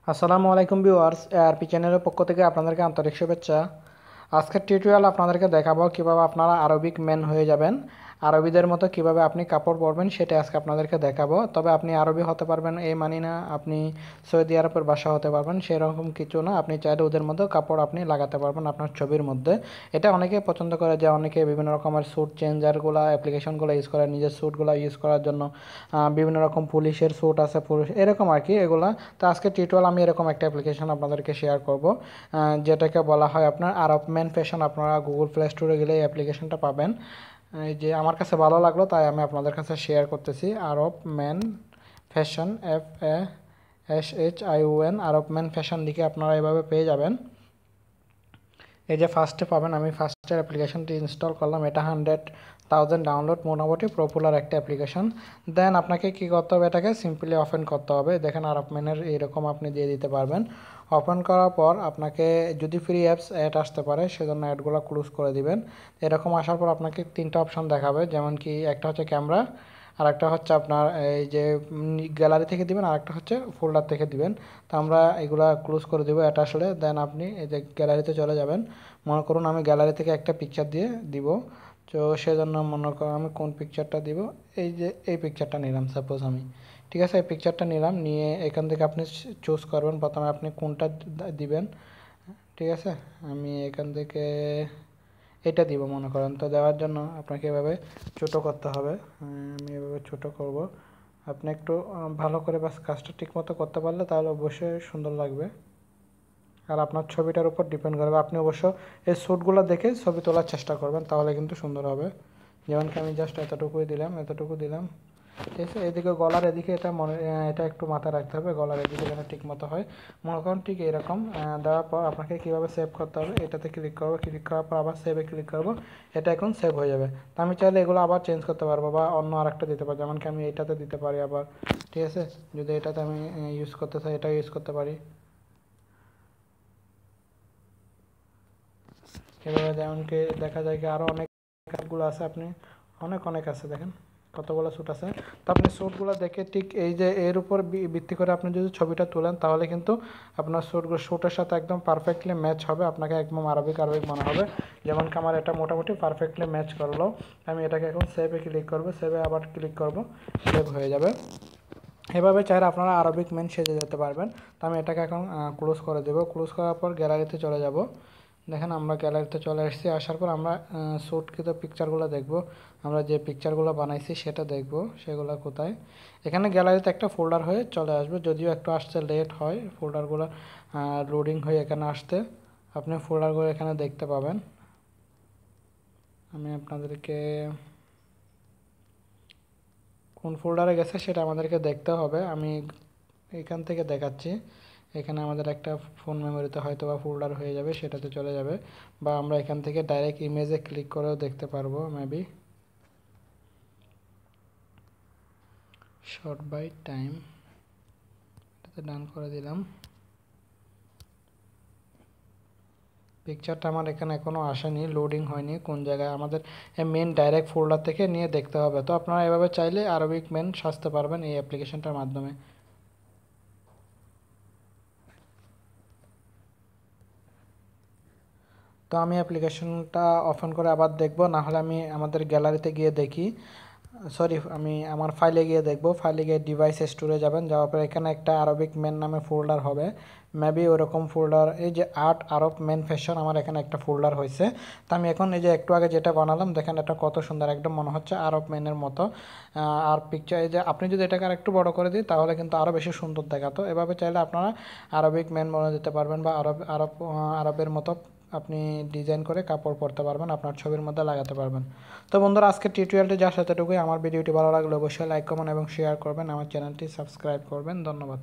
আসসালামু আলাইকুম viewers, ARP চ্যানেলের পক্ষ থেকে আপনাদেরকে আন্তরিক শুভেচ্ছা। আজকের টিউটোরিয়াল আপনাদেরকে দেখাবো কিভাবে আপনারা আরবিক ম্যান হয়ে যাবেন। আরবিদের মতো কিভাবে আপনি কাপড় পরবেন সেটা আজকে আপনাদেরকে দেখাবো। তবে আপনি আরবি হতে পারবেন এই মানি না আপনি সৌদি আরবের ভাষা হতে পারবেন, সেরকম কিছু না। আপনি চাইলে ওদের মতো কাপড় আপনি লাগাতে পারবেন আপনার ছবির মধ্যে। এটা অনেকে পছন্দ করে যে অনেকে বিভিন্ন রকমের স্যুট চেঞ্জারগুলো অ্যাপ্লিকেশনগুলো ইউজ করে নিজের স্যুটগুলো ইউজ করার জন্য। বিভিন্ন রকম পুলিশের স্যুট আছে, পুলিশ এরকম আর কি এগুলা। তো আজকে টিউটোরিয়াল আমি এরকম একটা অ্যাপ্লিকেশন আপনাদেরকে শেয়ার করব, যেটাকে বলা হয় আপনার আরব ম্যান ফ্যাশন। আপনারা গুগল প্লে স্টোরে গেলে এই অ্যাপ্লিকেশনটা পাবেন। এই যে আমার কাছে ভালো লাগলো তাই আমি আপনাদের কাছে শেয়ার করতেছি। আরব ম্যান ফ্যাশন, FASHION, আরব ম্যান ফ্যাশন লিখে আপনারা এভাবে পেয়ে যাবেন। এই যে ফার্স্টে পাবেন, আমি ফার্স্টের অ্যাপ্লিকেশনটি ইনস্টল করলাম। এটা 100,000 ডাউনলোড, মোটামুটি পপুলার একটা অ্যাপ্লিকেশন। দেন আপনাকে কী করতে হবে, এটাকে সিম্পলি ওপেন করতে হবে। দেখেন আরব ম্যানের এইরকম আপনি দিয়ে দিতে পারবেন। ওপেন করার পর আপনাকে যদি ফ্রি অ্যাপস অ্যাড আসতে পারে সেজন্য অ্যাডগুলো ক্লোজ করে দিবেন। এরকম আসার পর আপনাকে তিনটা অপশন দেখাবে, যেমন কি একটা হচ্ছে ক্যামেরা, আর একটা হচ্ছে আপনার এই যে গ্যালারি থেকে দিবেন, আর একটা হচ্ছে ফোল্ডার থেকে দিবেন। তো আমরা এগুলা ক্লোজ করে দেবো এটা আসলে। দেন আপনি এই যে গ্যালারিতে চলে যাবেন। মনে করুন আমি গ্যালারি থেকে একটা পিকচার দিয়ে দিব, তো সেজন্য মনে করুন আমি কোন পিকচারটা দিব, এই যে এই পিকচারটা নিলাম সাপোজ আমি। ঠিক আছে, এই পিকচারটা নিলাম, নিয়ে এখান থেকে আপনি চুজ করবেন প্রথমে আপনি কোনটা দিবেন। ঠিক আছে, আমি এখান থেকে এটা দিব মনে করেন। তো দেওয়ার জন্য আপনাকে এভাবে ছোটো করতে হবে। আমি এভাবে ছোটো করব। আপনি একটু ভালো করে বাস কাজটা ঠিক মতো করতে পারলে তাহলে অবশ্যই সুন্দর লাগবে। আর আপনার ছবিটার উপর ডিপেন্ড করবে। আপনি অবশ্য এই শ্যুটগুলো দেখে ছবি তোলার চেষ্টা করবেন, তাহলে কিন্তু সুন্দর হবে। যেমন কি আমি জাস্ট এতটুকুই দিলাম, এতটুকু দিলাম। ঠিক আছে, এদিকে গলার এদিকে এটা একটু মাথায় রাখতে হবে, গলার এদিকে যেন ঠিক মতো হয়। মনে করুন ঠিক এরকম দেওয়ার পর আপনাকে কীভাবে সেভ করতে হবে, এটাতে ক্লিক করবো, ক্লিক করার পর আবার সেভে ক্লিক করবো। এটা এখন সেভ হয়ে যাবে। তো আমি চাইলে এগুলো আবার চেঞ্জ করতে পারবো বা অন্য আরেকটা দিতে পারি, যেমন কি আমি এটাতে দিতে পারি আবার। ঠিক আছে, যদি এটাতে আমি ইউজ করতে চাই এটা ইউজ করতে পারি। এভাবে যেমনকি দেখা যায় কি আরও অনেক কাজগুলো আছে, আপনি অনেক অনেক আছে, দেখেন কতগুলো শ্যুট আছে। তো আপনি শ্যুটগুলো দেখে ঠিক এই যে এর উপর ভিত্তি করে আপনি যদি ছবিটা তোলেন তাহলে কিন্তু আপনার শ্যুটের সাথে একদম পারফেক্টলি ম্যাচ হবে, আপনাকে একদম আরবিক আরবিক মনে হবে। যেমন কি আমার এটা মোটামুটি পারফেক্টলি ম্যাচ করলো। আমি এটাকে এখন সেভে ক্লিক করবো, সেভে আবার ক্লিক করব, সেভ হয়ে যাবে। এভাবে চাইলে আপনারা আরবিক ম্যান সেজে যেতে পারবেন। তো আমি এটাকে এখন ক্লোজ করে দেবো। ক্লোজ করার পর গ্যালারিতে চলে যাব। দেখেন আমরা গ্যালারিতে চলে এসেছি। আসার পর আমরা শ্যুটকৃত পিকচারগুলো দেখব। আমরা যে পিকচারগুলো বানাইছি সেটা দেখব, সেগুলো কোথায়। এখানে গ্যালারিতে একটা ফোল্ডার হয়ে চলে আসবে, যদিও একটু আসতে লেট হয় ফোল্ডারগুলো লোডিং হয়ে এখানে আসতে। আপনি ফোল্ডারগুলো এখানে দেখতে পাবেন। আমি আপনাদেরকে কোন ফোল্ডারে গেছে সেটা আমাদেরকে দেখতে হবে। আমি এখান থেকে দেখাচ্ছি। এখানে আমাদের একটা ফোন মেমোরিতে হয়তো বা ফোল্ডার হয়ে যাবে, সেটাতে চলে যাবে। বা আমরা এখান থেকে ডাইরেক্ট ইমেজে ক্লিক করেও দেখতে পারবো মেবি। শর্ট বাই টাইম, এটাতে ডান করে দিলাম। পিকচারটা আমার এখানে এখনও আসেনি, লোডিং হয়নি কোন জায়গায়। আমাদের মেন ডাইরেক্ট ফোল্ডার থেকে নিয়ে দেখতে হবে। তো আপনারা এভাবে চাইলে আরবিক মেন সাজতে পারবেন এই অ্যাপ্লিকেশনটার মাধ্যমে। তো আমি অ্যাপ্লিকেশনটা ওপেন করে আবার দেখব, না হলে আমি আমাদের গ্যালারিতে গিয়ে দেখি। সরি, আমি আমার ফাইলে গিয়ে দেখব। ফাইলে গিয়ে ডিভাইস স্টোরে যাবেন, যাওয়ার পর এখানে একটা আরবিক মেন নামে ফোল্ডার হবে মেবি, ওরকম ফোল্ডার। এই যে আর্ট আরব মেন ফ্যাশন, আমার এখানে একটা ফোল্ডার হয়েছে। তো আমি এখন এই যে একটু আগে যেটা বানালাম দেখেন, এটা কত সুন্দর, একদম মনে হচ্ছে আরব মেনের মতো। আর পিকচার এই যে আপনি যদি এটাকে আর একটু বড় করে দিই তাহলে কিন্তু আরও বেশি সুন্দর দেখাতো। এভাবে চাইলে আপনারা আরবিক মেন বানিয়ে দিতে পারবেন, বা আরবের মতো আপনি ডিজাইন করে কাপড় পরতে পারবেন, আপনার ছবির মধ্যে লাগাতে পারবেন। তো বন্ধুরা, আজকের টিউটোরিয়ালটি যা সেতটুকুই। আমার ভিডিওটি ভালো লাগলে অবশ্যই লাইক কমেন্ট এবং শেয়ার করবেন, আমার চ্যানেলটি সাবস্ক্রাইব করবেন। ধন্যবাদ।